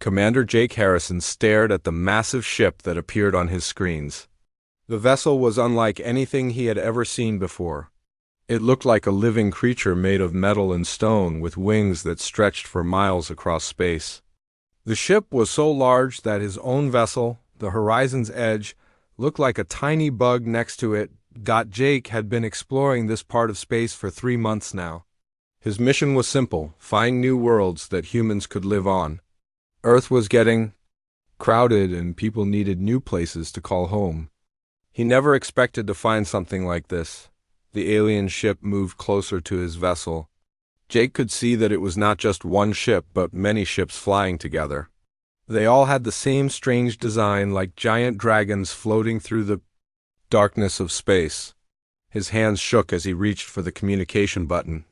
Commander Jake Harrison stared at the massive ship that appeared on his screens. The vessel was unlike anything he had ever seen before. It looked like a living creature made of metal and stone with wings that stretched for miles across space. The ship was so large that his own vessel, the Horizon's Edge, looked like a tiny bug next to it. Jake had been exploring this part of space for 3 months now. His mission was simple: find new worlds that humans could live on. Earth was getting crowded and people needed new places to call home. He never expected to find something like this. The alien ship moved closer to his vessel. Jake could see that it was not just one ship, but many ships flying together. They all had the same strange design, like giant dragons floating through the darkness of space. His hands shook as he reached for the communication button.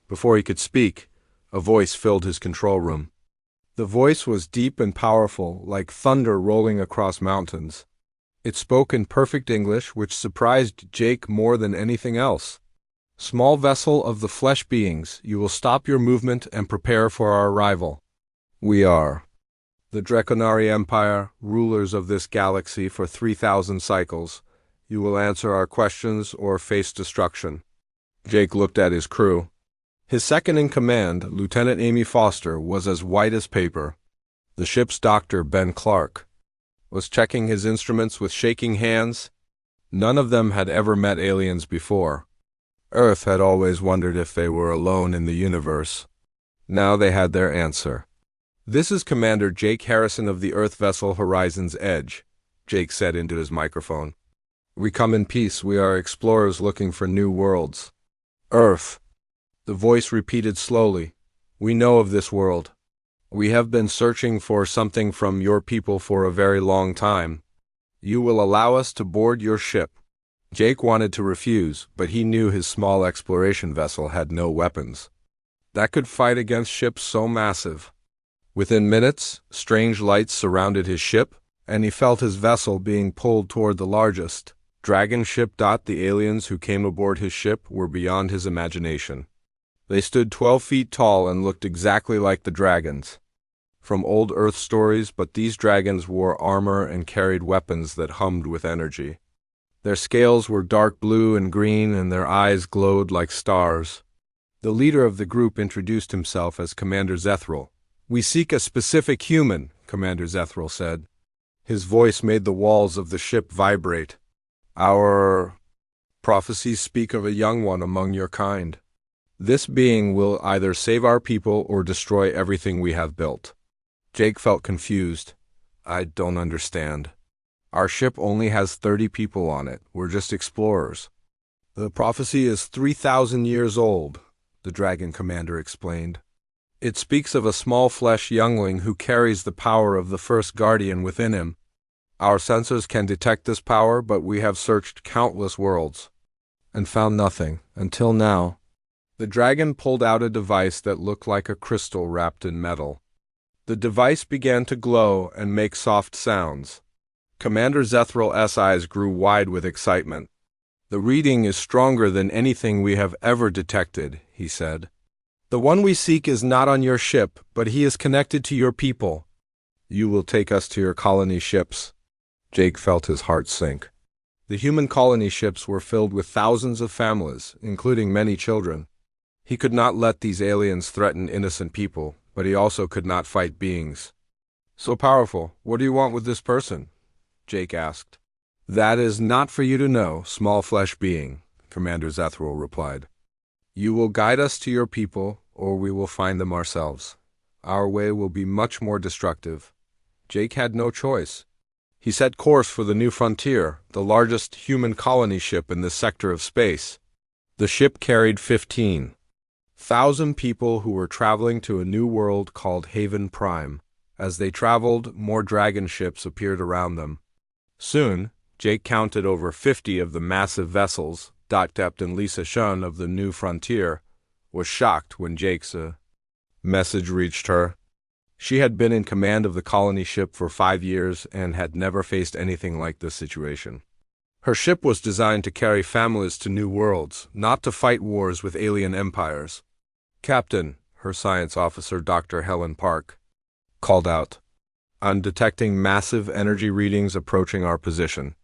Before he could speak, a voice filled his control room. The voice was deep and powerful, like thunder rolling across mountains. It spoke in perfect English, which surprised Jake more than anything else. "Small vessel of the flesh beings, you will stop your movement and prepare for our arrival. We are the Draconari Empire, rulers of this galaxy for 3,000 cycles. You will answer our questions or face destruction." Jake looked at his crew. His second-in-command, Lieutenant Amy Foster, was as white as paper. The ship's doctor, Ben Clark, was checking his instruments with shaking hands. None of them had ever met aliens before. Earth had always wondered if they were alone in the universe. Now they had their answer. "This is Commander Jake Harrison of the Earth vessel Horizon's Edge," Jake said into his microphone. "We come in peace. We are explorers looking for new worlds." "Earth," the voice repeated slowly. "We know of this world. We have been searching for something from your people for a very long time. You will allow us to board your ship." Jake wanted to refuse, but he knew his small exploration vessel had no weapons that could fight against ships so massive. Within minutes, strange lights surrounded his ship, and he felt his vessel being pulled toward the largest dragon ship. The aliens who came aboard his ship were beyond his imagination. They stood 12 feet tall and looked exactly like the dragons from old Earth stories, but these dragons wore armor and carried weapons that hummed with energy. Their scales were dark blue and green, and their eyes glowed like stars. The leader of the group introduced himself as Commander Zethral. "We seek a specific human," Commander Zethral said. His voice made the walls of the ship vibrate. "Our prophecies speak of a young one among your kind. This being will either save our people or destroy everything we have built." Jake felt confused. "I don't understand. Our ship only has 30 people on it. We're just explorers." "The prophecy is 3,000 years old," the dragon commander explained. "It speaks of a small flesh youngling who carries the power of the first guardian within him. Our sensors can detect this power, but we have searched countless worlds and found nothing, until now." The dragon pulled out a device that looked like a crystal wrapped in metal. The device began to glow and make soft sounds. Commander Zethral's eyes grew wide with excitement. "The reading is stronger than anything we have ever detected," he said. "The one we seek is not on your ship, but he is connected to your people. You will take us to your colony ships." Jake felt his heart sink. The human colony ships were filled with thousands of families, including many children. He could not let these aliens threaten innocent people, but he also could not fight beings so powerful. "What do you want with this person?" Jake asked. "That is not for you to know, small flesh being," Commander Zethral replied. "You will guide us to your people, or we will find them ourselves. Our way will be much more destructive." Jake had no choice. He set course for the New Frontier, the largest human colony ship in this sector of space. The ship carried 15,000 people who were traveling to a new world called Haven Prime. As they traveled, more dragon ships appeared around them. Soon, Jake counted over 50 of the massive vessels. Captain Lisa Shun of the New Frontier was shocked when Jake's message reached her. She had been in command of the colony ship for 5 years and had never faced anything like this situation. Her ship was designed to carry families to new worlds, not to fight wars with alien empires. "Captain," her science officer, Dr. Helen Park, called out, I'm detecting massive energy readings approaching our position.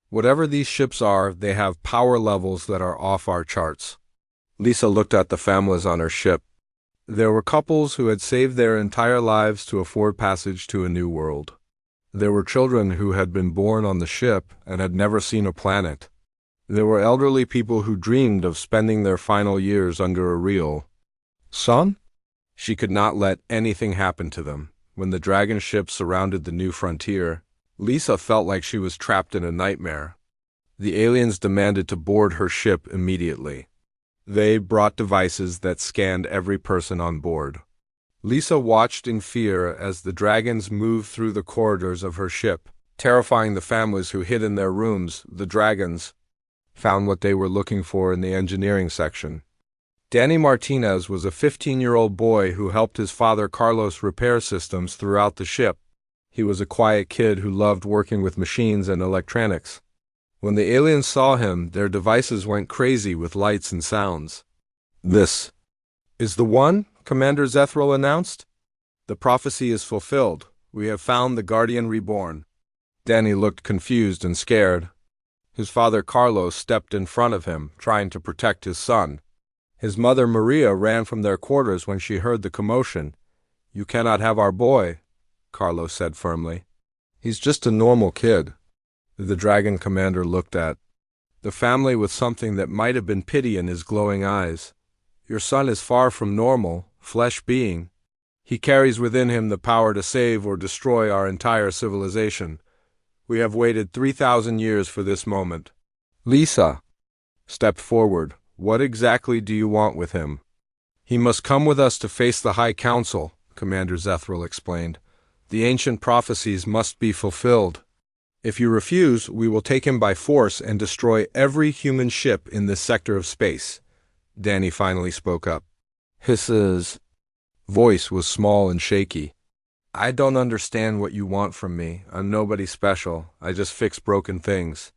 Whatever these ships are, they have power levels that are off our charts. Lisa looked at the families on her ship. There were couples who had saved their entire lives to afford passage to a new world. There were children who had been born on the ship and had never seen a planet. There were elderly people who dreamed of spending their final years under a real sun. She could not let anything happen to them. When the dragon ship surrounded the new frontier, Lisa felt like she was trapped in a nightmare. The aliens demanded to board her ship immediately. They brought devices that scanned every person on board. Lisa watched in fear as the dragons moved through the corridors of her ship, terrifying the families who hid in their rooms. The dragons found what they were looking for in the engineering section. Danny Martinez was a 15-year-old boy who helped his father Carlos repair systems throughout the ship. He was a quiet kid who loved working with machines and electronics. When the aliens saw him, their devices went crazy with lights and sounds. "This is the one," Commander Zethral announced. "The prophecy is fulfilled. We have found the Guardian reborn." Danny looked confused and scared. His father Carlos stepped in front of him, trying to protect his son. His mother Maria ran from their quarters when she heard the commotion. "You cannot have our boy," Carlos said firmly. "He's just a normal kid." The dragon commander looked at the family with something that might have been pity in his glowing eyes. "Your son is far from normal, flesh being. He carries within him the power to save or destroy our entire civilization. We have waited 3,000 years for this moment." Lisa stepped forward. "What exactly do you want with him?" "He must come with us to face the High Council," Commander Zethral explained. "The ancient prophecies must be fulfilled. If you refuse, we will take him by force and destroy every human ship in this sector of space." Danny finally spoke up. His voice was small and shaky. "I don't understand what you want from me. I'm nobody special. I just fix broken things."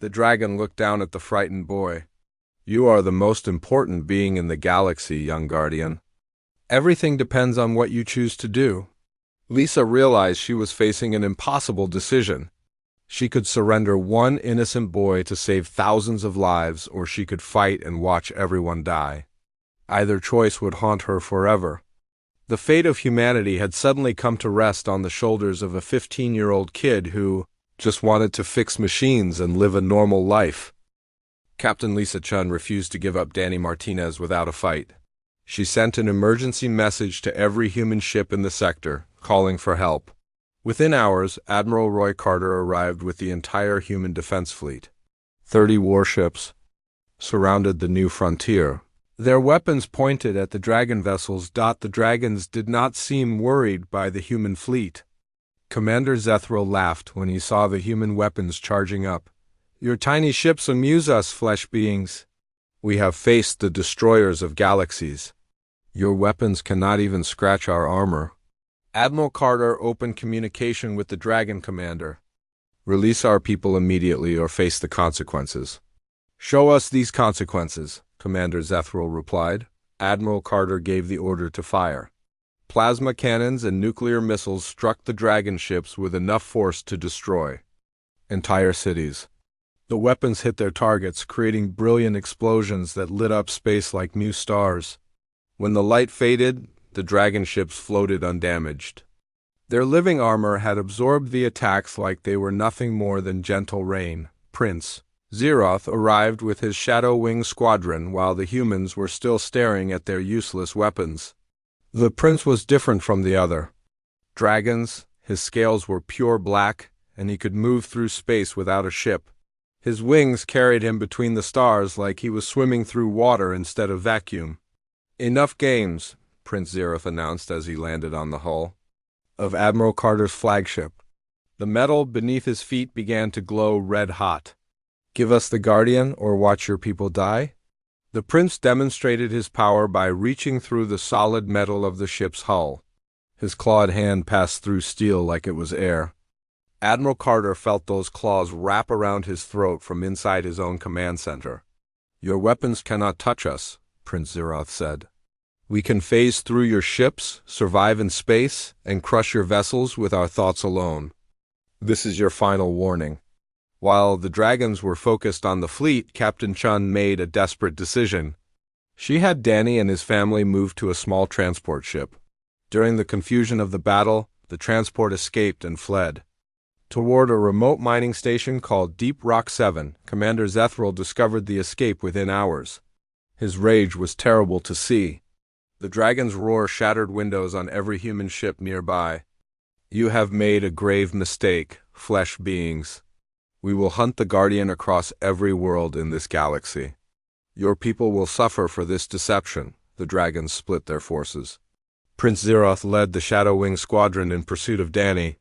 The dragon looked down at the frightened boy. "You are the most important being in the galaxy, young guardian. Everything depends on what you choose to do." Lisa realized she was facing an impossible decision. She could surrender one innocent boy to save thousands of lives, or she could fight and watch everyone die. Either choice would haunt her forever. The fate of humanity had suddenly come to rest on the shoulders of a 15-year-old kid who just wanted to fix machines and live a normal life. Captain Lisa Chun refused to give up Danny Martinez without a fight. She sent an emergency message to every human ship in the sector, calling for help. Within hours, Admiral Roy Carter arrived with the entire human defense fleet. 30 warships surrounded the new frontier. Their weapons pointed at the dragon vessels. The dragons did not seem worried by the human fleet. Commander Zethral laughed when he saw the human weapons charging up. "Your tiny ships amuse us, flesh beings. We have faced the destroyers of galaxies. Your weapons cannot even scratch our armor." Admiral Carter opened communication with the dragon commander. "Release our people immediately or face the consequences." "Show us these consequences," Commander Zethral replied. Admiral Carter gave the order to fire. Plasma cannons and nuclear missiles struck the dragon ships with enough force to destroy entire cities. The weapons hit their targets, creating brilliant explosions that lit up space like new stars. When the light faded, the dragon ships floated undamaged. Their living armor had absorbed the attacks like they were nothing more than gentle rain. Prince Zeroth arrived with his Shadow Wing squadron while the humans were still staring at their useless weapons. The prince was different from the other dragons. His scales were pure black, and he could move through space without a ship. His wings carried him between the stars like he was swimming through water instead of vacuum. "Enough games," Prince Zeroth announced as he landed on the hull of Admiral Carter's flagship. The metal beneath his feet began to glow red-hot. "Give us the Guardian or watch your people die?" The prince demonstrated his power by reaching through the solid metal of the ship's hull. His clawed hand passed through steel like it was air. Admiral Carter felt those claws wrap around his throat from inside his own command center. "Your weapons cannot touch us," Prince Zeroth said. We can phase through your ships, survive in space, and crush your vessels with our thoughts alone. This is your final warning." While the dragons were focused on the fleet, Captain Chun made a desperate decision. She had Danny and his family move to a small transport ship. During the confusion of the battle, the transport escaped and fled. Toward a remote mining station called Deep Rock 7, Commander Zethral discovered the escape within hours. His rage was terrible to see. The dragon's roar shattered windows on every human ship nearby. "You have made a grave mistake, flesh beings. We will hunt the Guardian across every world in this galaxy. Your people will suffer for this deception." The dragons split their forces. Prince Zeroth led the Shadow Wing Squadron in pursuit of Danny,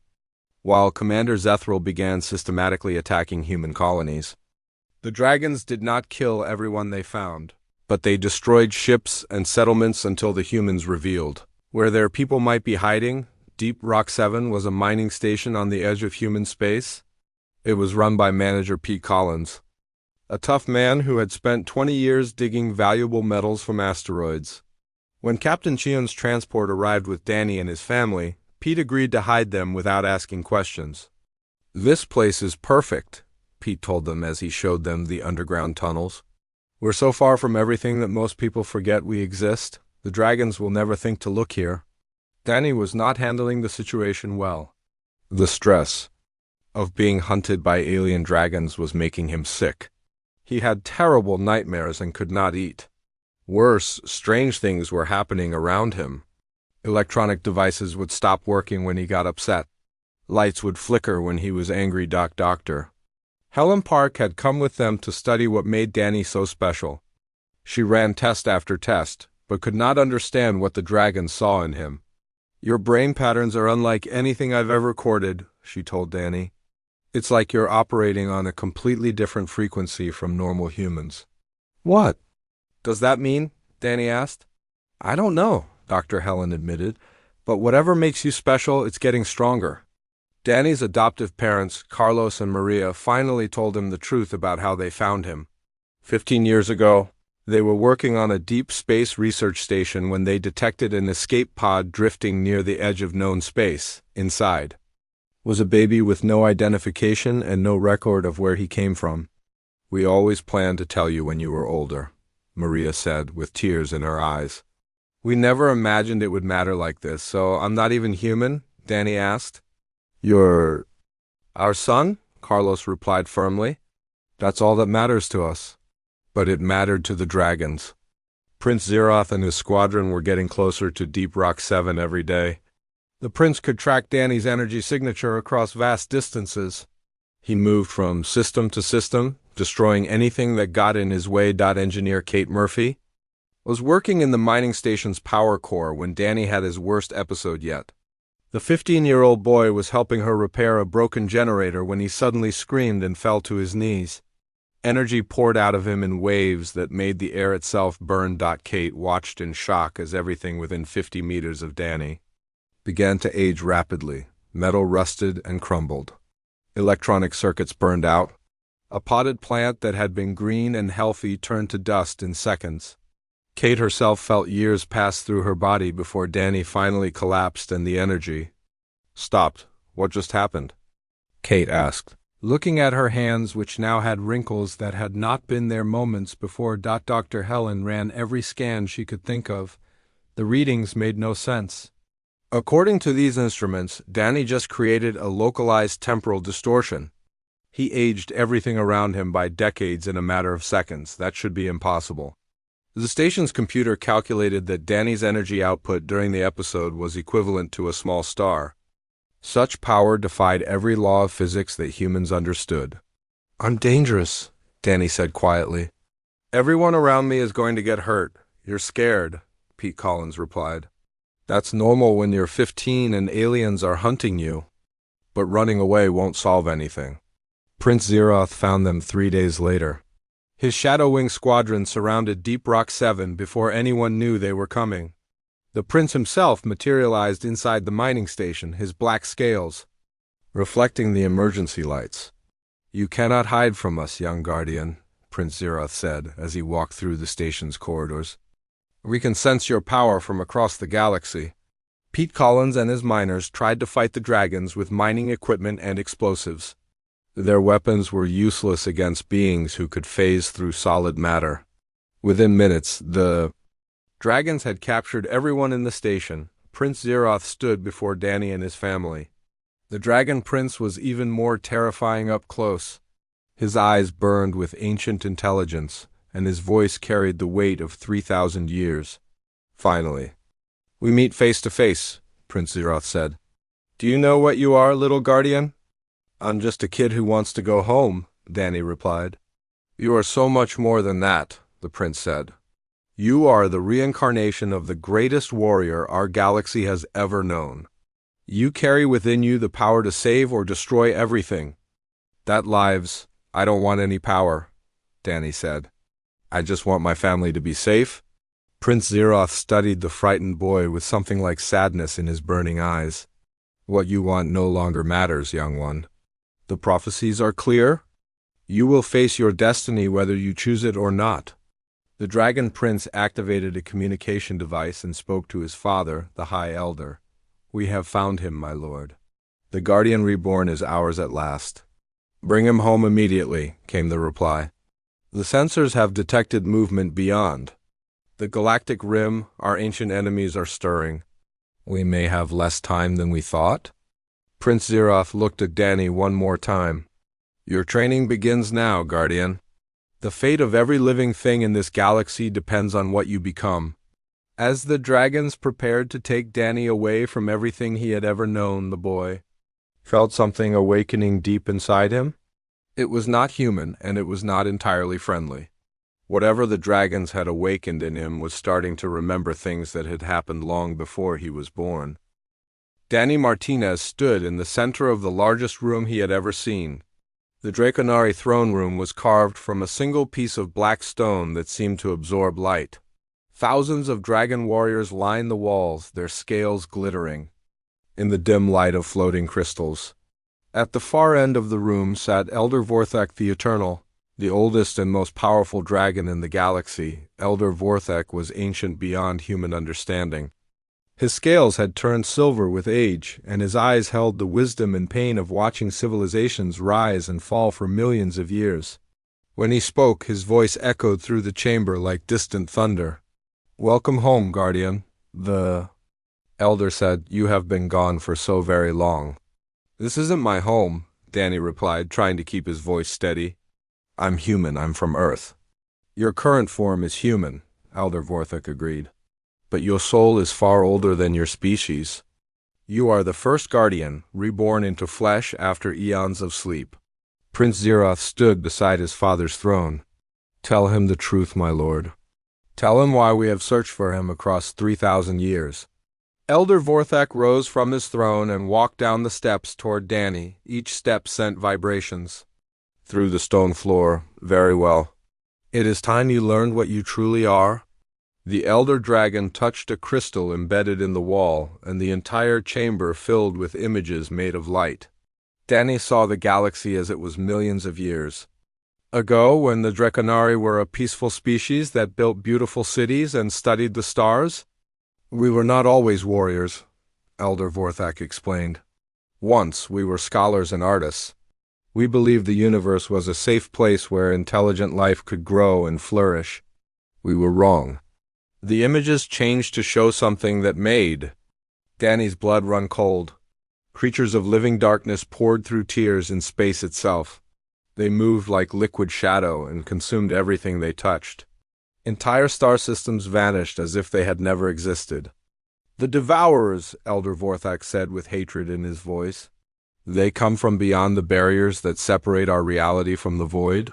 while Commander Zethral began systematically attacking human colonies. The dragons did not kill everyone they found, but they destroyed ships and settlements until the humans revealed where their people might be hiding. Deep Rock 7 was a mining station on the edge of human space. It was run by manager Pete Collins, a tough man who had spent 20 years digging valuable metals from asteroids. When Captain Chion's transport arrived with Danny and his family, Pete agreed to hide them without asking questions. "This place is perfect," Pete told them as he showed them the underground tunnels. "We're so far from everything that most people forget we exist. The dragons will never think to look here." Danny was not handling the situation well. The stress of being hunted by alien dragons was making him sick. He had terrible nightmares and could not eat. Worse, strange things were happening around him. Electronic devices would stop working when he got upset. Lights would flicker when he was angry. Doctor Helen Park had come with them to study what made Danny so special. She ran test after test, but could not understand what the dragons saw in him. "Your brain patterns are unlike anything I've ever recorded," she told Danny. "It's like you're operating on a completely different frequency from normal humans." "What does that mean?" Danny asked. "I don't know," Dr. Helen admitted, "but whatever makes you special, it's getting stronger." Danny's adoptive parents, Carlos and Maria, finally told him the truth about how they found him. 15 years ago, they were working on a deep space research station when they detected an escape pod drifting near the edge of known space. Inside was a baby with no identification and no record of where he came from. "We always planned to tell you when you were older," Maria said, with tears in her eyes. "We never imagined it would matter like this. So I'm not even human?" Danny asked. "You're our son?" Carlos replied firmly. "That's all that matters to us." But it mattered to the dragons. Prince Zeroth and his squadron were getting closer to Deep Rock 7 every day. The prince could track Danny's energy signature across vast distances. He moved from system to system, destroying anything that got in his way. Engineer Kate Murphy was working in the mining station's power core when Danny had his worst episode yet. The 15-year-old boy was helping her repair a broken generator when he suddenly screamed and fell to his knees. Energy poured out of him in waves that made the air itself burn. Kate watched in shock as everything within 50 meters of Danny began to age rapidly. Metal rusted and crumbled. Electronic circuits burned out. A potted plant that had been green and healthy turned to dust in seconds. Kate herself felt years pass through her body before Danny finally collapsed and the energy stopped. "What just happened?" Kate asked, looking at her hands, which now had wrinkles that had not been there moments before. Dr. Helen ran every scan she could think of. The readings made no sense. "According to these instruments, Danny just created a localized temporal distortion. He aged everything around him by decades in a matter of seconds. That should be impossible." The station's computer calculated that Danny's energy output during the episode was equivalent to a small star. Such power defied every law of physics that humans understood. "I'm dangerous," Danny said quietly. "Everyone around me is going to get hurt. You're scared," Pete Collins replied. "That's normal when you're 15 and aliens are hunting you. But running away won't solve anything." Prince Zeroth found them 3 days later. His Shadow Wing squadron surrounded Deep Rock 7 before anyone knew they were coming. The prince himself materialized inside the mining station, his black scales reflecting the emergency lights. "You cannot hide from us, young guardian," Prince Zeroth said as he walked through the station's corridors. We can sense your power from across the galaxy. Pete Collins and his miners tried to fight the dragons with mining equipment and explosives. Their weapons were useless against beings who could phase through solid matter. Within minutes, the dragons had captured everyone in the station. Prince Zeroth stood before Danny and his family. The Dragon Prince was even more terrifying up close. His eyes burned with ancient intelligence, and his voice carried the weight of 3,000 years. Finally, "We meet face to face," Prince Zeroth said. "Do you know what you are, little guardian?" "I'm just a kid who wants to go home," Danny replied. "You are so much more than that," the prince said. "You are the reincarnation of the greatest warrior our galaxy has ever known. You carry within you the power to save or destroy everything." "That lives, I don't want any power," Danny said. "I just want my family to be safe." Prince Zeroth studied the frightened boy with something like sadness in his burning eyes. "What you want no longer matters, young one. The prophecies are clear. You will face your destiny whether you choose it or not." The Dragon Prince activated a communication device and spoke to his father, the High Elder. "We have found him, my lord. The Guardian Reborn is ours at last." "Bring him home immediately," came the reply. "The sensors have detected movement beyond. The Galactic Rim, our ancient enemies, are stirring. We may have less time than we thought." Prince Zeroth looked at Danny one more time. "Your training begins now, Guardian. The fate of every living thing in this galaxy depends on what you become." As the dragons prepared to take Danny away from everything he had ever known, the boy felt something awakening deep inside him. It was not human, and it was not entirely friendly. Whatever the dragons had awakened in him was starting to remember things that had happened long before he was born. Danny Martinez stood in the center of the largest room he had ever seen. The Draconari throne room was carved from a single piece of black stone that seemed to absorb light. Thousands of dragon warriors lined the walls, their scales glittering in the dim light of floating crystals. At the far end of the room sat Elder Vorthek the Eternal, the oldest and most powerful dragon in the galaxy. Elder Vorthek was ancient beyond human understanding. His scales had turned silver with age, and his eyes held the wisdom and pain of watching civilizations rise and fall for millions of years. When he spoke, his voice echoed through the chamber like distant thunder. "Welcome home, Guardian," the elder said. "You have been gone for so very long." "This isn't my home," Danny replied, trying to keep his voice steady. "I'm human. I'm from Earth." "Your current form is human," Elder Vorthek agreed. "But your soul is far older than your species. You are the first guardian, reborn into flesh after eons of sleep." Prince Zeroth stood beside his father's throne. "Tell him the truth, my lord. Tell him why we have searched for him across 3,000 years. Elder Vorthek rose from his throne and walked down the steps toward Danny. Each step sent vibrations through the stone floor. "Very well. It is time you learned what you truly are." The elder dragon touched a crystal embedded in the wall, and the entire chamber filled with images made of light. Danny saw the galaxy as it was millions of years ago, when the Draconari were a peaceful species that built beautiful cities and studied the stars. "We were not always warriors," Elder Vorthek explained. "Once we were scholars and artists. We believed the universe was a safe place where intelligent life could grow and flourish. We were wrong. The images changed to show something that made Danny's blood run cold. Creatures of living darkness poured through tears in space itself. They moved like liquid shadow and consumed everything they touched. Entire star systems vanished as if they had never existed. "The Devourers," Elder Vorthek said with hatred in his voice. "They come from beyond the barriers that separate our reality from the void.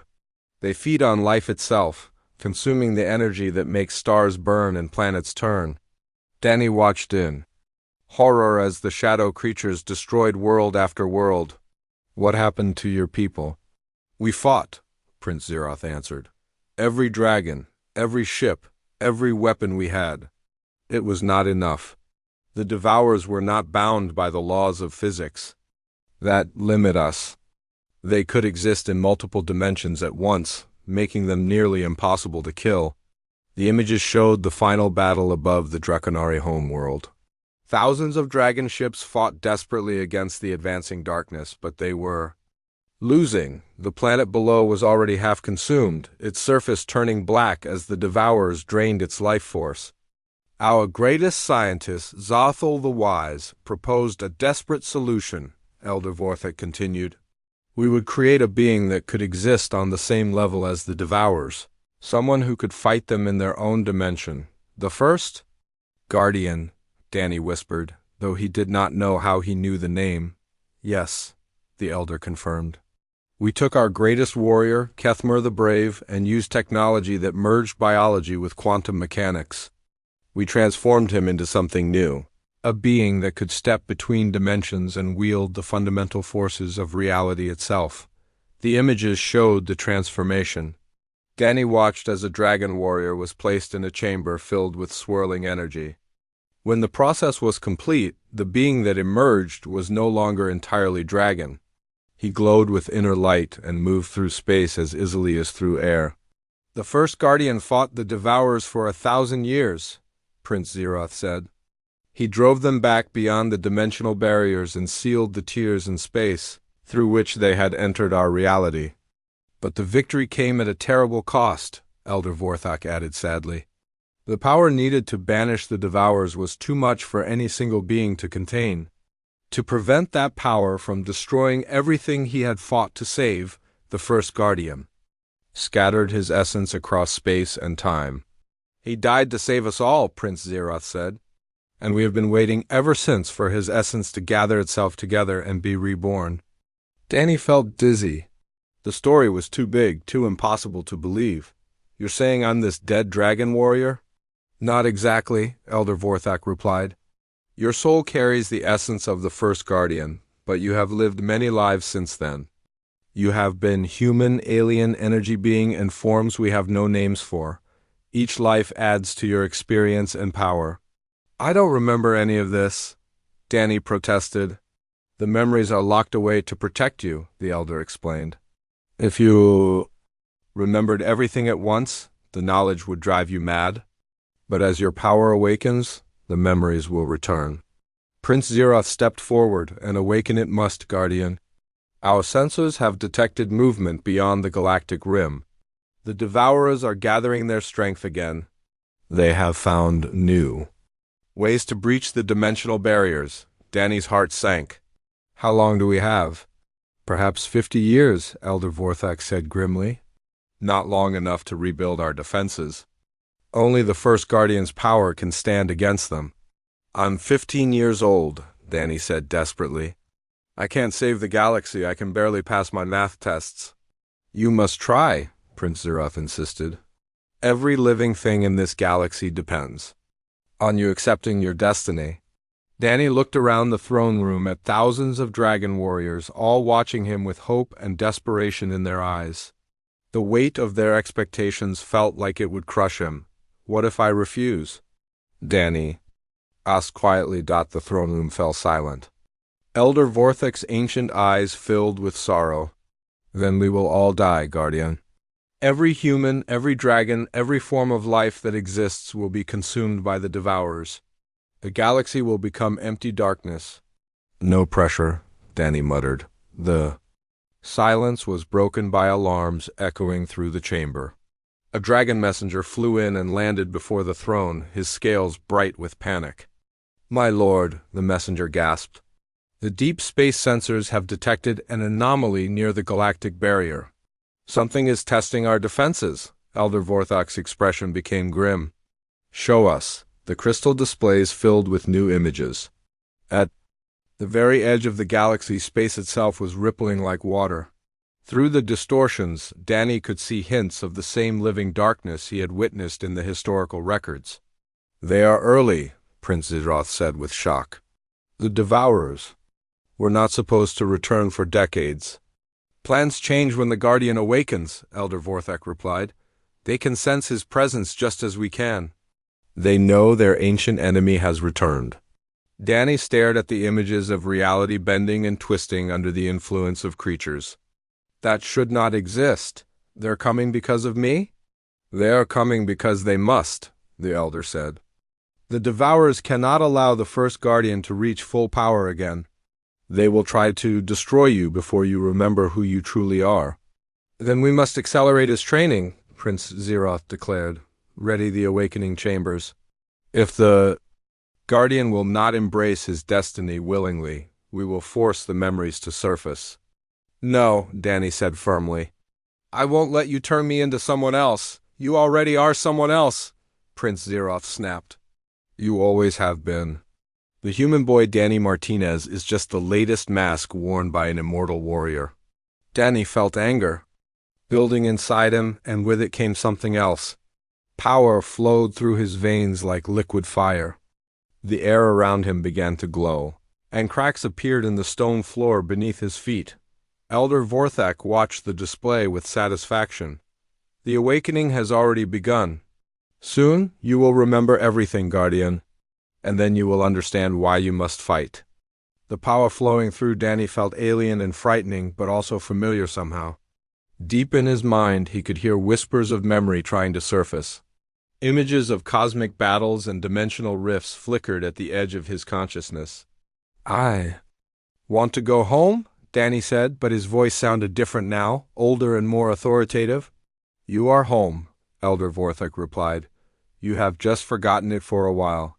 They feed on life itself, consuming the energy that makes stars burn and planets turn." Danny watched in horror as the shadow creatures destroyed world after world. "What happened to your people?" "We fought," Prince Zeroth answered. "Every dragon, every ship, every weapon we had. It was not enough. The Devourers were not bound by the laws of physics that limit us. They could exist in multiple dimensions at once, making them nearly impossible to kill. The images showed the final battle above the Draconari homeworld. Thousands of dragon ships fought desperately against the advancing darkness, but they were losing. The planet below was already half consumed, its surface turning black as the Devourers drained its life force. Our greatest scientist, Zothal the Wise, proposed a desperate solution, Elder Vorthak continued. We would create a being that could exist on the same level as the Devourers, someone who could fight them in their own dimension. The first? Guardian, Danny whispered, though he did not know how he knew the name. Yes, the Elder confirmed. We took our greatest warrior, Kethmer the Brave, and used technology that merged biology with quantum mechanics. We transformed him into something new, a being that could step between dimensions and wield the fundamental forces of reality itself. The images showed the transformation. Danny watched as a dragon warrior was placed in a chamber filled with swirling energy. When the process was complete, the being that emerged was no longer entirely dragon. He glowed with inner light and moved through space as easily as through air. The first Guardian fought the Devourers for 1,000 years, Prince Zeroth said. He drove them back beyond the dimensional barriers and sealed the tiers in space, through which they had entered our reality. But the victory came at a terrible cost, Elder Vorthak added sadly. The power needed to banish the Devourers was too much for any single being to contain. To prevent that power from destroying everything he had fought to save, the first Guardian scattered his essence across space and time. He died to save us all, Prince Zeroth said, and we have been waiting ever since for his essence to gather itself together and be reborn. Danny felt dizzy. The story was too big, too impossible to believe. You're saying I'm this dead dragon warrior? Not exactly, Elder Vorthak replied. Your soul carries the essence of the first Guardian, but you have lived many lives since then. You have been human, alien, energy being in forms we have no names for. Each life adds to your experience and power. I don't remember any of this, Danny protested. The memories are locked away to protect you, the Elder explained. If you remembered everything at once, the knowledge would drive you mad. But as your power awakens, the memories will return. Prince Zeroth stepped forward, and awaken it must, Guardian. Our sensors have detected movement beyond the galactic rim. The Devourers are gathering their strength again. They have found new ways to breach the dimensional barriers. Danny's heart sank. How long do we have? Perhaps 50 years, Elder Vorthak said grimly. Not long enough to rebuild our defenses. Only the first Guardian's power can stand against them. I'm 15 years old, Danny said desperately. I can't save the galaxy. I can barely pass my math tests. You must try, Prince Zeroth insisted. Every living thing in this galaxy depends on you accepting your destiny. Danny looked around the throne room at thousands of dragon warriors, all watching him with hope and desperation in their eyes. The weight of their expectations felt like it would crush him. What if I refuse? Danny asked quietly. The throne room fell silent. Elder Vorthak's ancient eyes filled with sorrow. Then we will all die, Guardian. Every human, every dragon, every form of life that exists will be consumed by the Devourers. The galaxy will become empty darkness. No pressure, Danny muttered. The silence was broken by alarms echoing through the chamber. A dragon messenger flew in and landed before the throne, his scales bright with panic. My lord, the messenger gasped. The deep space sensors have detected an anomaly near the galactic barrier. Something is testing our defenses. Elder Vorthak's expression became grim. Show us. The crystal displays filled with new images. At the very edge of the galaxy, space itself was rippling like water. Through the distortions, Danny could see hints of the same living darkness he had witnessed in the historical records. They are early, Prince Zeroth said with shock. The Devourers were not supposed to return for decades. Plans change when the Guardian awakens, Elder Vorthak replied. They can sense his presence just as we can. They know their ancient enemy has returned. Danny stared at the images of reality bending and twisting under the influence of creatures. That should not exist. They're coming because of me? They are coming because they must, the elder said. The Devourers cannot allow the first Guardian to reach full power again. They will try to destroy you before you remember who you truly are. Then we must accelerate his training, Prince Zeroth declared, ready the awakening chambers. If the Guardian will not embrace his destiny willingly, we will force the memories to surface. No, Danny said firmly. I won't let you turn me into someone else. You already are someone else, Prince Zeroth snapped. You always have been. The human boy Danny Martinez is just the latest mask worn by an immortal warrior. Danny felt anger building inside him, and with it came something else. Power flowed through his veins like liquid fire. The air around him began to glow, and cracks appeared in the stone floor beneath his feet. Elder Vorthak watched the display with satisfaction. The awakening has already begun. Soon you will remember everything, Guardian, and then you will understand why you must fight. The power flowing through Danny felt alien and frightening, but also familiar somehow. Deep in his mind, he could hear whispers of memory trying to surface. Images of cosmic battles and dimensional rifts flickered at the edge of his consciousness. I want to go home, Danny said, but his voice sounded different now, older and more authoritative. You are home, Elder Vorthak replied. You have just forgotten it for a while.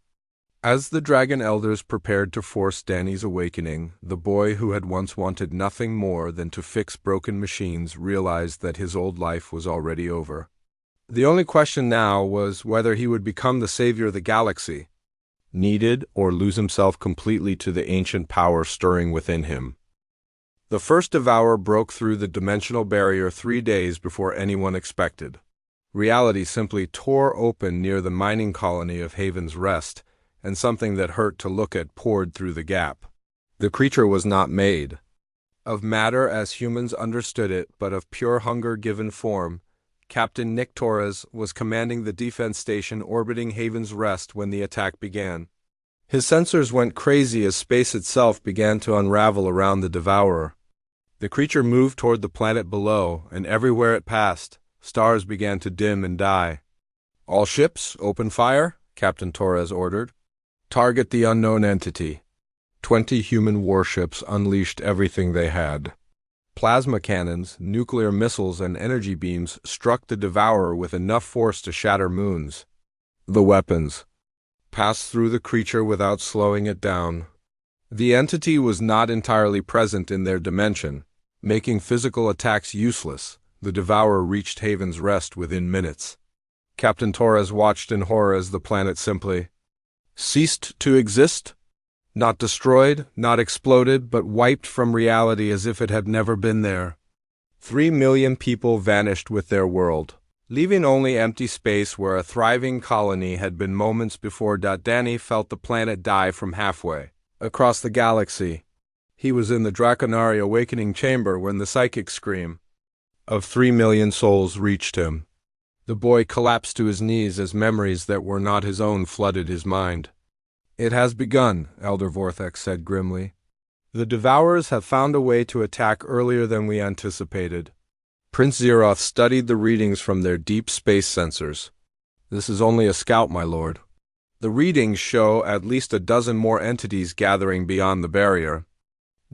As the Dragon Elders prepared to force Danny's awakening, the boy who had once wanted nothing more than to fix broken machines realized that his old life was already over. The only question now was whether he would become the savior of the galaxy, needed, or lose himself completely to the ancient power stirring within him. The first Devourer broke through the dimensional barrier 3 days before anyone expected. Reality simply tore open near the mining colony of Haven's Rest, and something that hurt to look at poured through the gap. The creature was not made of matter as humans understood it, but of pure hunger given form. Captain Nick Torres was commanding the defense station orbiting Haven's Rest when the attack began. His sensors went crazy as space itself began to unravel around the Devourer. The creature moved toward the planet below, and everywhere it passed, stars began to dim and die. All ships, open fire, Captain Torres ordered. Target the unknown entity. 20 human warships unleashed everything they had. Plasma cannons, nuclear missiles, and energy beams struck the Devourer with enough force to shatter moons. The weapons passed through the creature without slowing it down. The entity was not entirely present in their dimension, making physical attacks useless. The Devourer reached Haven's Rest within minutes. Captain Torres watched in horror as the planet simply ceased to exist, not destroyed, not exploded, but wiped from reality as if it had never been there. 3 million people vanished with their world, leaving only empty space where a thriving colony had been moments before. Danny felt the planet die from halfway across the galaxy. He was in the Draconari awakening chamber when the psychic scream of 3 million souls reached him. The boy collapsed to his knees as memories that were not his own flooded his mind. It has begun, Elder Vorthak said grimly. The Devourers have found a way to attack earlier than we anticipated. Prince Zeroth studied the readings from their deep space sensors. This is only a scout, my lord. The readings show at least a dozen more entities gathering beyond the barrier.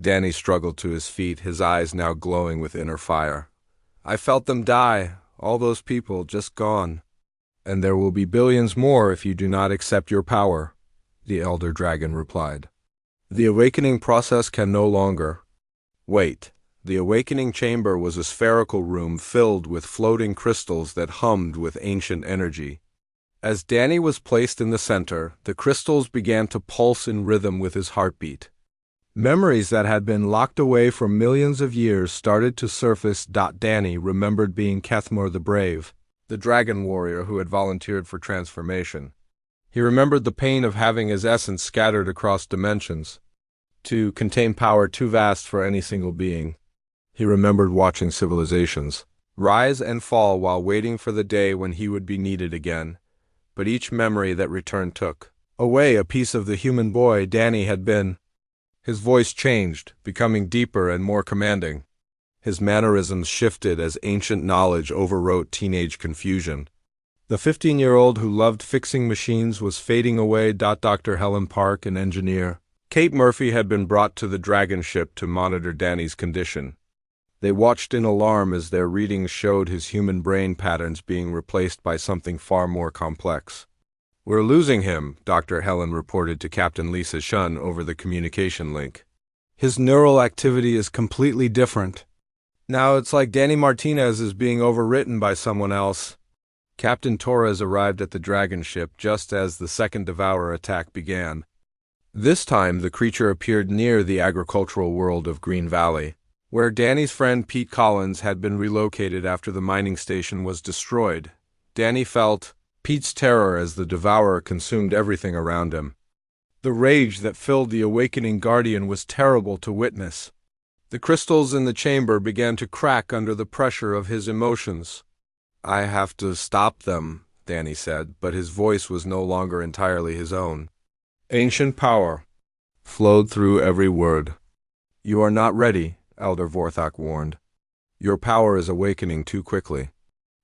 Danny struggled to his feet, his eyes now glowing with inner fire. I felt them die. All those people just gone. And there will be billions more if you do not accept your power, the Elder Dragon replied. The awakening process can no longer wait. The awakening chamber was a spherical room filled with floating crystals that hummed with ancient energy. As Danny was placed in the center, the crystals began to pulse in rhythm with his heartbeat. Memories that had been locked away for millions of years started to surface. Danny remembered being Kethmor the Brave, the dragon warrior who had volunteered for transformation. He remembered the pain of having his essence scattered across dimensions, to contain power too vast for any single being. He remembered watching civilizations rise and fall while waiting for the day when he would be needed again. But each memory that returned took away a piece of the human boy Danny had been. His voice changed, becoming deeper and more commanding. His mannerisms shifted as ancient knowledge overwrote teenage confusion. The 15-year-old who loved fixing machines was fading away. Dr. Helen Park, an engineer. Kate Murphy had been brought to the Dragon ship to monitor Danny's condition. They watched in alarm as their readings showed his human brain patterns being replaced by something far more complex. "We're losing him," Dr. Helen reported to Captain Lisa Shun over the communication link. "His neural activity is completely different. Now it's like Danny Martinez is being overwritten by someone else." Captain Torres arrived at the Dragon ship just as the second Devourer attack began. This time the creature appeared near the agricultural world of Green Valley, where Danny's friend Pete Collins had been relocated after the mining station was destroyed. Danny felt Pete's terror as the Devourer consumed everything around him. The rage that filled the awakening Guardian was terrible to witness. The crystals in the chamber began to crack under the pressure of his emotions. "I have to stop them," Danny said, but his voice was no longer entirely his own. Ancient power flowed through every word. "You are not ready," Elder Vorthok warned. "Your power is awakening too quickly.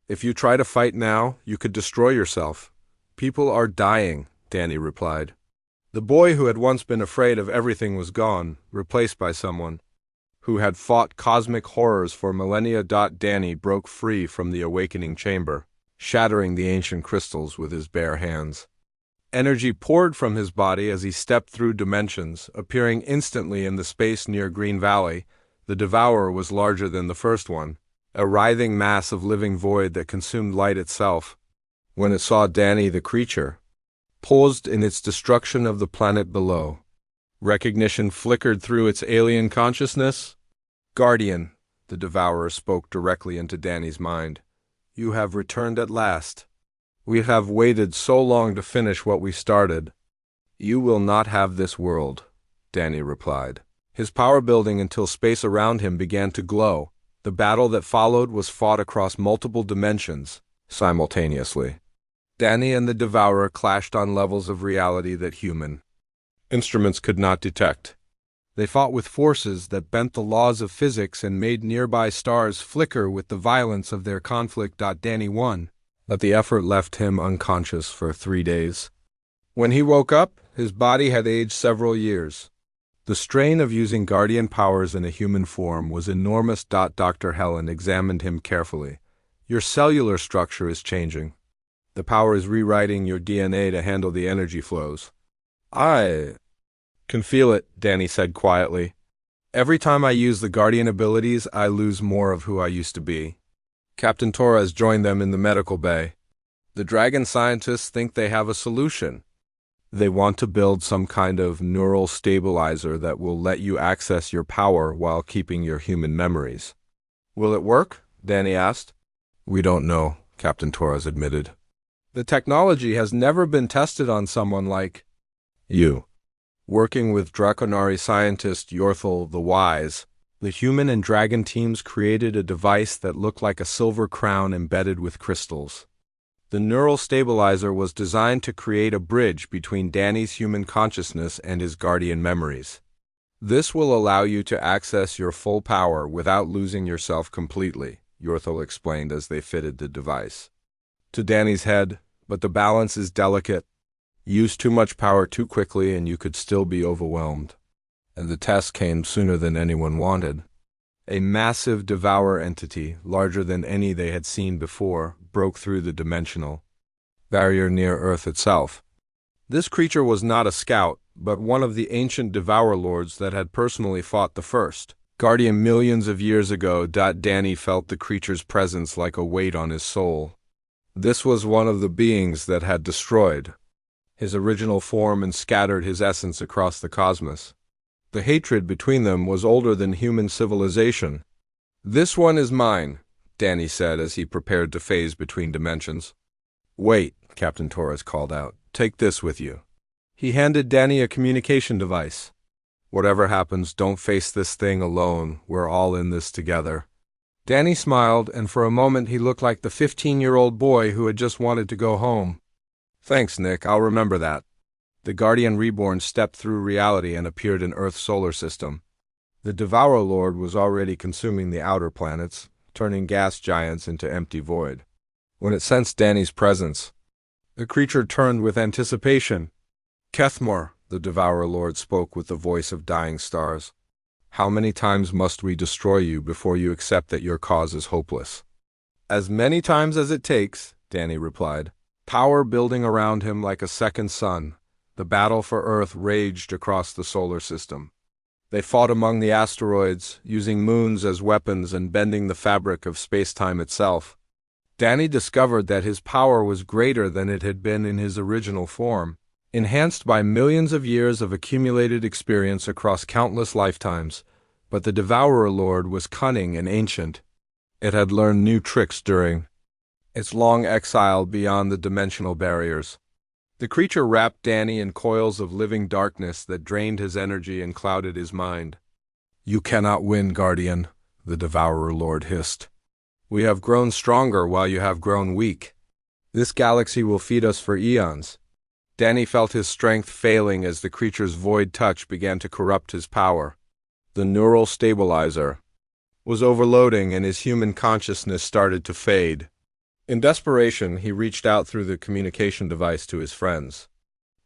If you try to fight now, you could destroy yourself." "People are dying," Danny replied. The boy who had once been afraid of everything was gone, replaced by someone who had fought cosmic horrors for millennia. Danny broke free from the awakening chamber, shattering the ancient crystals with his bare hands. Energy poured from his body as he stepped through dimensions, appearing instantly in the space near Green Valley. The Devourer was larger than the first one, a writhing mass of living void that consumed light itself. When it saw Danny, the creature paused in its destruction of the planet below. Recognition flickered through its alien consciousness. "Guardian," the Devourer spoke directly into Danny's mind. "You have returned at last. We have waited so long to finish what we started." "You will not have this world," Danny replied, his power building until space around him began to glow. The battle that followed was fought across multiple dimensions, simultaneously. Danny and the Devourer clashed on levels of reality that human instruments could not detect. They fought with forces that bent the laws of physics and made nearby stars flicker with the violence of their conflict. Danny won, but the effort left him unconscious for 3 days. When he woke up, his body had aged several years. The strain of using Guardian powers in a human form was enormous. Dr. Helen examined him carefully. "Your cellular structure is changing. The power is rewriting your DNA to handle the energy flows." "I can feel it," Danny said quietly. "Every time I use the Guardian abilities, I lose more of who I used to be." Captain Torres joined them in the medical bay. "The Dragon scientists think they have a solution. They want to build some kind of neural stabilizer that will let you access your power while keeping your human memories." "Will it work?" Danny asked. "We don't know," Captain Torres admitted. "The technology has never been tested on someone like you." Working with Draconari scientist Yorthel the Wise, the human and dragon teams created a device that looked like a silver crown embedded with crystals. The neural stabilizer was designed to create a bridge between Danny's human consciousness and his Guardian memories. "This will allow you to access your full power without losing yourself completely," Yorthel explained as they fitted the device to Danny's head. "But the balance is delicate. Use too much power too quickly and you could still be overwhelmed." And the test came sooner than anyone wanted. A massive Devourer entity, larger than any they had seen before, broke through the dimensional barrier near Earth itself. This creature was not a scout, but one of the ancient Devourer lords that had personally fought the first Guardian millions of years ago. Danny felt the creature's presence like a weight on his soul. This was one of the beings that had destroyed his original form and scattered his essence across the cosmos. The hatred between them was older than human civilization. "This one is mine," Danny said as he prepared to phase between dimensions. "Wait," Captain Torres called out. "Take this with you." He handed Danny a communication device. "Whatever happens, don't face this thing alone. We're all in this together." Danny smiled, and for a moment he looked like the 15-year-old boy who had just wanted to go home. "Thanks, Nick. I'll remember that." The Guardian Reborn stepped through reality and appeared in Earth's solar system. The Devourer Lord was already consuming the outer planets, turning gas giants into empty void. When it sensed Danny's presence, the creature turned with anticipation. Kethmor, the Devourer Lord spoke with the voice of dying stars. How many times must we destroy you before you accept that your cause is hopeless? As many times as it takes, Danny replied. Power building around him like a second sun, the battle for Earth raged across the solar system. They fought among the asteroids, using moons as weapons and bending the fabric of space-time itself. Danny discovered that his power was greater than it had been in his original form, enhanced by millions of years of accumulated experience across countless lifetimes. But the Devourer Lord was cunning and ancient. It had learned new tricks during its long exile beyond the dimensional barriers. The creature wrapped Danny in coils of living darkness that drained his energy and clouded his mind. You cannot win, Guardian, the Devourer Lord hissed. We have grown stronger while you have grown weak. This galaxy will feed us for eons. Danny felt his strength failing as the creature's void touch began to corrupt his power. The neural stabilizer was overloading and his human consciousness started to fade. In desperation, he reached out through the communication device to his friends.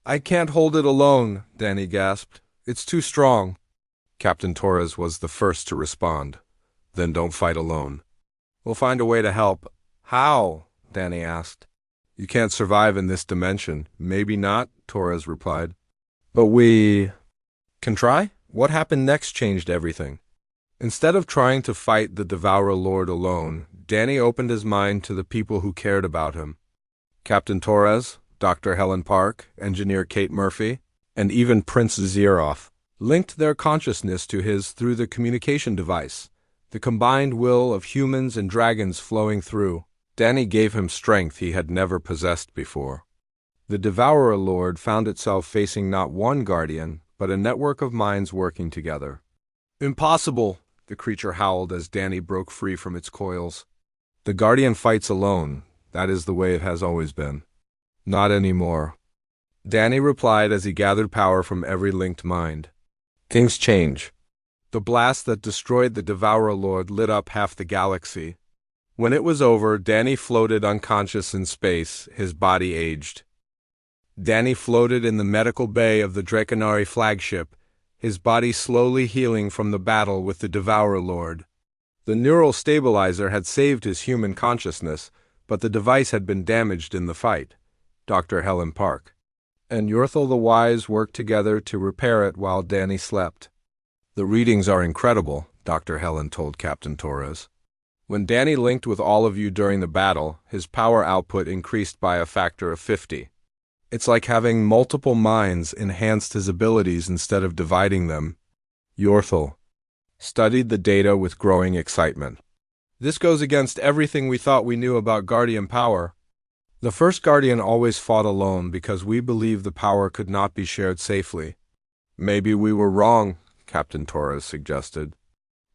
I can't hold it alone, Danny gasped. It's too strong. Captain Torres was the first to respond. Then don't fight alone. We'll find a way to help. How? Danny asked. You can't survive in this dimension. Maybe not, Torres replied. But we can try? What happened next changed everything. Instead of trying to fight the Devourer Lord alone, Danny opened his mind to the people who cared about him. Captain Torres, Dr. Helen Park, Engineer Kate Murphy, and even Prince Zeroth linked their consciousness to his through the communication device, the combined will of humans and dragons flowing through. Danny gave him strength he had never possessed before. The Devourer Lord found itself facing not one guardian, but a network of minds working together. Impossible, the creature howled as Danny broke free from its coils. The Guardian fights alone. That is the way it has always been. Not anymore. Danny replied as he gathered power from every linked mind. Things change. The blast that destroyed the Devourer Lord lit up half the galaxy. When it was over, Danny floated unconscious in space, his body aged. Danny floated in the medical bay of the Draconari flagship, his body slowly healing from the battle with the Devourer Lord. The neural stabilizer had saved his human consciousness, but the device had been damaged in the fight. Dr. Helen Park and Yorthel the Wise worked together to repair it while Danny slept. The readings are incredible, Dr. Helen told Captain Torres. When Danny linked with all of you during the battle, his power output increased by a factor of 50. It's like having multiple minds enhanced his abilities instead of dividing them. Yorthel studied the data with growing excitement. This goes against everything we thought we knew about Guardian power. The first Guardian always fought alone because we believed the power could not be shared safely. Maybe we were wrong, Captain Torres suggested.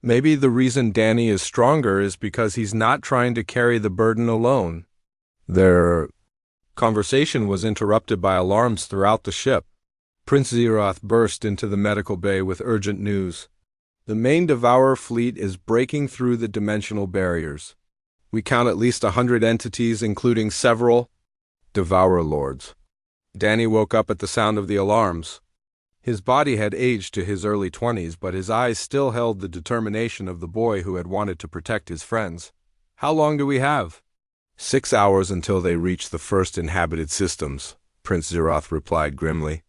Maybe the reason Danny is stronger is because he's not trying to carry the burden alone. Their conversation was interrupted by alarms throughout the ship. Prince Zeroth burst into the medical bay with urgent news. The main Devourer fleet is breaking through the dimensional barriers. We count at least 100 entities, including several Devourer Lords. Danny woke up at the sound of the alarms. His body had aged to his early 20s, but his eyes still held the determination of the boy who had wanted to protect his friends. How long do we have? 6 hours until they reach the first inhabited systems, Prince Zeroth replied grimly.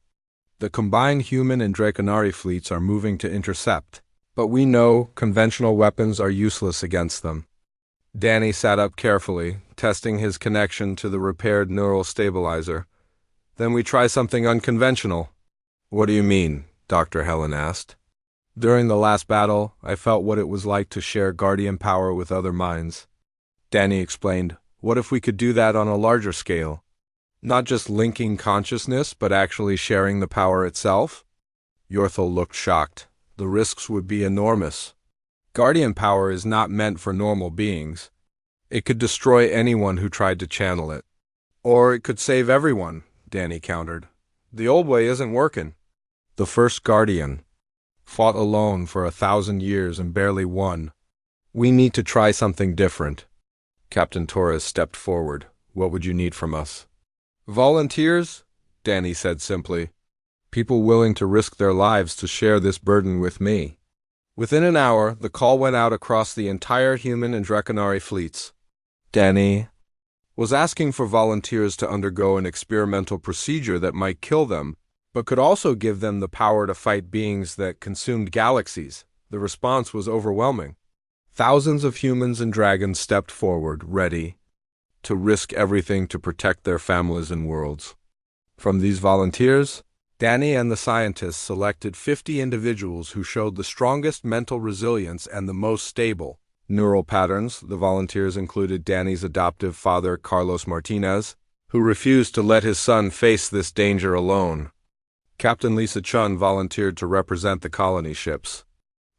The combined human and Draconari fleets are moving to intercept, but we know conventional weapons are useless against them. Danny sat up carefully, testing his connection to the repaired neural stabilizer. Then we try something unconventional. What do you mean? Dr. Helen asked. During the last battle, I felt what it was like to share Guardian power with other minds. Danny explained, what if we could do that on a larger scale? Not just linking consciousness, but actually sharing the power itself? Yorthel looked shocked. The risks would be enormous. Guardian power is not meant for normal beings. It could destroy anyone who tried to channel it. Or it could save everyone, Danny countered. The old way isn't working. The first Guardian fought alone for 1,000 years and barely won. We need to try something different. Captain Torres stepped forward. What would you need from us? Volunteers, Danny said simply. People willing to risk their lives to share this burden with me. Within an hour, the call went out across the entire human and Draconari fleets. Danny was asking for volunteers to undergo an experimental procedure that might kill them, but could also give them the power to fight beings that consumed galaxies. The response was overwhelming. Thousands of humans and dragons stepped forward, ready to risk everything to protect their families and worlds. From these volunteers, Danny and the scientists selected 50 individuals who showed the strongest mental resilience and the most stable neural patterns. The volunteers included Danny's adoptive father, Carlos Martinez, who refused to let his son face this danger alone. Captain Lisa Chun volunteered to represent the colony ships.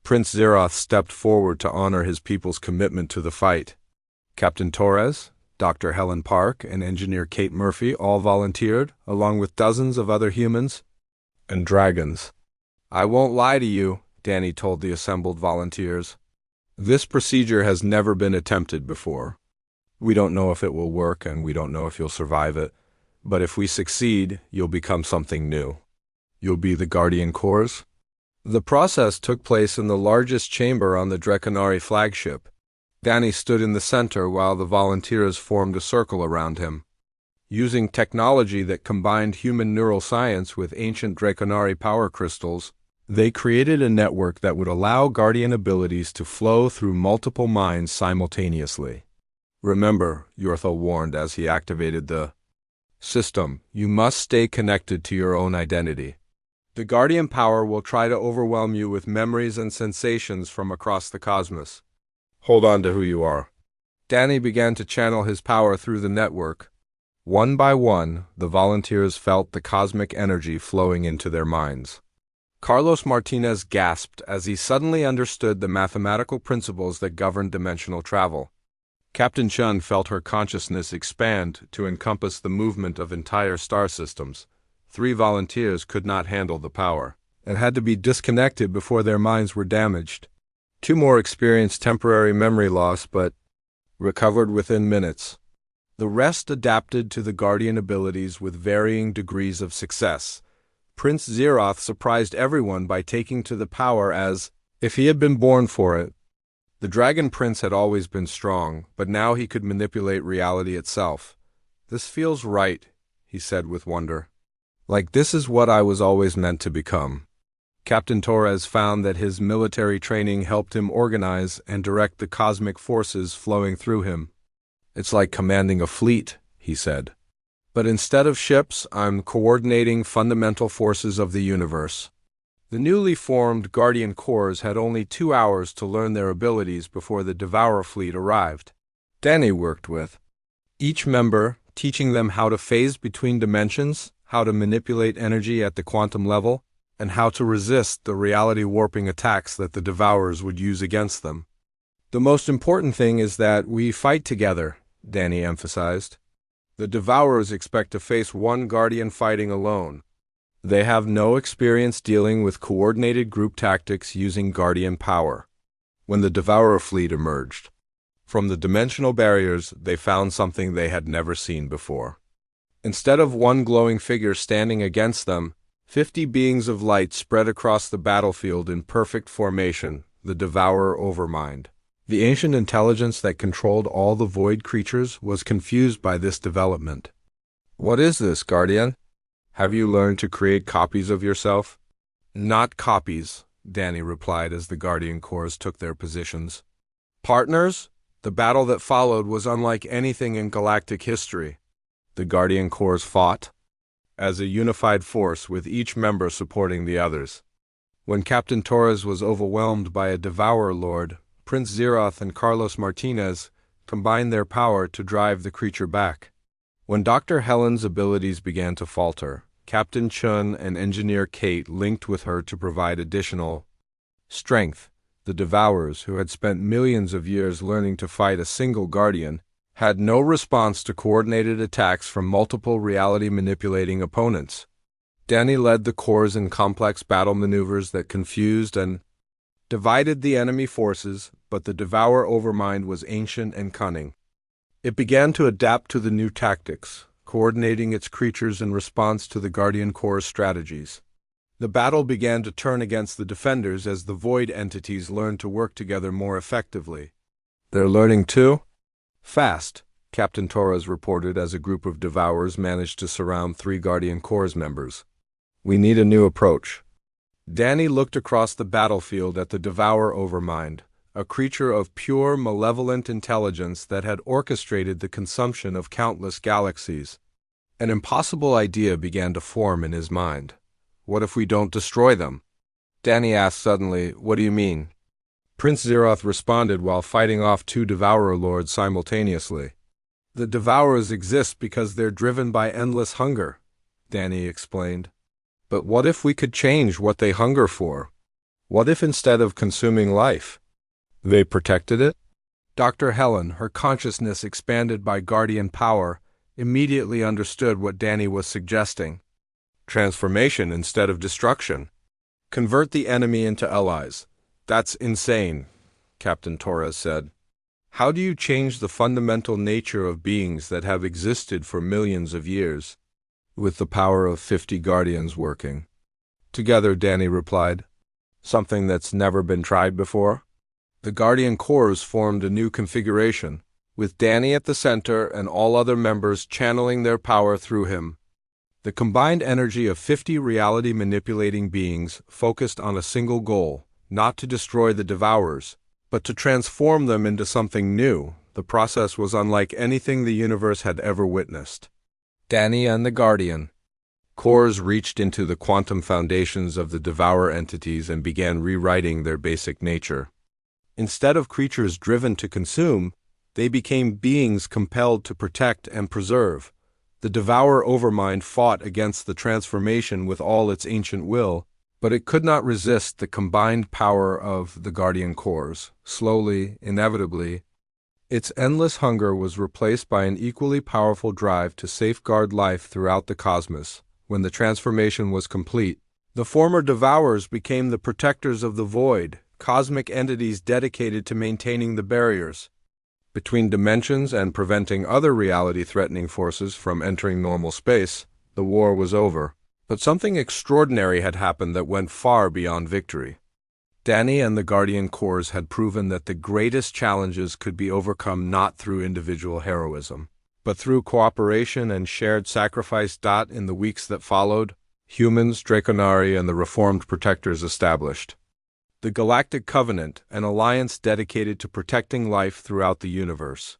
Prince Zeroth stepped forward to honor his people's commitment to the fight. Captain Torres, Dr. Helen Park, and Engineer Kate Murphy all volunteered, along with dozens of other humans and dragons. I won't lie to you, Danny told the assembled volunteers. This procedure has never been attempted before. We don't know if it will work, and we don't know if you'll survive it, but if we succeed, you'll become something new. You'll be the Guardian Corps. The process took place in the largest chamber on the Draconari flagship. Danny stood in the center while the volunteers formed a circle around him. Using technology that combined human neuroscience with ancient Draconari power crystals, they created a network that would allow Guardian abilities to flow through multiple minds simultaneously. Remember, Yorthel warned as he activated the system, you must stay connected to your own identity. The Guardian power will try to overwhelm you with memories and sensations from across the cosmos. Hold on to who you are. Danny began to channel his power through the network. One by one, the volunteers felt the cosmic energy flowing into their minds. Carlos Martinez gasped as he suddenly understood the mathematical principles that govern dimensional travel. Captain Chun felt her consciousness expand to encompass the movement of entire star systems. 3 volunteers could not handle the power and had to be disconnected before their minds were damaged. 2 more experienced temporary memory loss but recovered within minutes. The rest adapted to the Guardian abilities with varying degrees of success. Prince Zeroth surprised everyone by taking to the power as if he had been born for it. The Dragon Prince had always been strong, but now he could manipulate reality itself. This feels right, he said with wonder. Like this is what I was always meant to become. Captain Torres found that his military training helped him organize and direct the cosmic forces flowing through him. It's like commanding a fleet, he said. But instead of ships, I'm coordinating fundamental forces of the universe. The newly formed Guardian Corps had only 2 hours to learn their abilities before the Devourer fleet arrived. Danny worked with each member, teaching them how to phase between dimensions, how to manipulate energy at the quantum level, and how to resist the reality-warping attacks that the Devourers would use against them. The most important thing is that we fight together, Danny emphasized. The Devourers expect to face one Guardian fighting alone. They have no experience dealing with coordinated group tactics using Guardian power. When the Devourer fleet emerged from the dimensional barriers, they found something they had never seen before. Instead of one glowing figure standing against them, 50 beings of light spread across the battlefield in perfect formation, the Devourer Overmind. The ancient intelligence that controlled all the void creatures was confused by this development. What is this, Guardian? Have you learned to create copies of yourself? Not copies, Danny replied as the Guardian Corps took their positions. Partners? The battle that followed was unlike anything in galactic history. The Guardian Corps fought as a unified force with each member supporting the others. When Captain Torres was overwhelmed by a Devourer Lord, Prince Zeroth and Carlos Martinez combined their power to drive the creature back. When Dr. Helen's abilities began to falter, Captain Chun and Engineer Kate linked with her to provide additional strength. The Devourers, who had spent millions of years learning to fight a single Guardian, had no response to coordinated attacks from multiple reality-manipulating opponents. Danny led the Corps in complex battle maneuvers that confused and divided the enemy forces, but the Devourer Overmind was ancient and cunning. It began to adapt to the new tactics, coordinating its creatures in response to the Guardian Corps' strategies. The battle began to turn against the defenders as the Void entities learned to work together more effectively. "They're learning too?" "Fast," Captain Torres reported as a group of Devourers managed to surround 3 Guardian Corps members. "We need a new approach." Danny looked across the battlefield at the Devourer Overmind, a creature of pure, malevolent intelligence that had orchestrated the consumption of countless galaxies. An impossible idea began to form in his mind. "What if we don't destroy them?" Danny asked suddenly, "What do you mean?" Prince Zeroth responded while fighting off 2 Devourer Lords simultaneously. "The Devourers exist because they're driven by endless hunger," Danny explained. "But what if we could change what they hunger for? What if instead of consuming life, they protected it?" Dr. Helen, her consciousness expanded by Guardian power, immediately understood what Danny was suggesting. Transformation instead of destruction. Convert the enemy into allies. "That's insane," Captain Torres said. "How do you change the fundamental nature of beings that have existed for millions of years?" "With the power of 50 Guardians working together," Danny replied. "Something that's never been tried before?" The Guardian Corps formed a new configuration, with Danny at the center and all other members channeling their power through him. The combined energy of 50 reality-manipulating beings focused on a single goal, not to destroy the Devourers, but to transform them into something new. The process was unlike anything the universe had ever witnessed. Danny and the Guardian Corps reached into the quantum foundations of the Devourer entities and began rewriting their basic nature. Instead of creatures driven to consume, they became beings compelled to protect and preserve. The Devourer Overmind fought against the transformation with all its ancient will, but it could not resist the combined power of the Guardian Corps. Slowly, inevitably, its endless hunger was replaced by an equally powerful drive to safeguard life throughout the cosmos. When the transformation was complete, the former Devourers became the protectors of the Void, cosmic entities dedicated to maintaining the barriers between dimensions and preventing other reality-threatening forces from entering normal space. The war was over, but something extraordinary had happened that went far beyond victory. Danny and the Guardian Corps had proven that the greatest challenges could be overcome not through individual heroism, but through cooperation and shared sacrifice. In the weeks that followed, humans, Draconari, and the Reformed Protectors established the Galactic Covenant, an alliance dedicated to protecting life throughout the universe.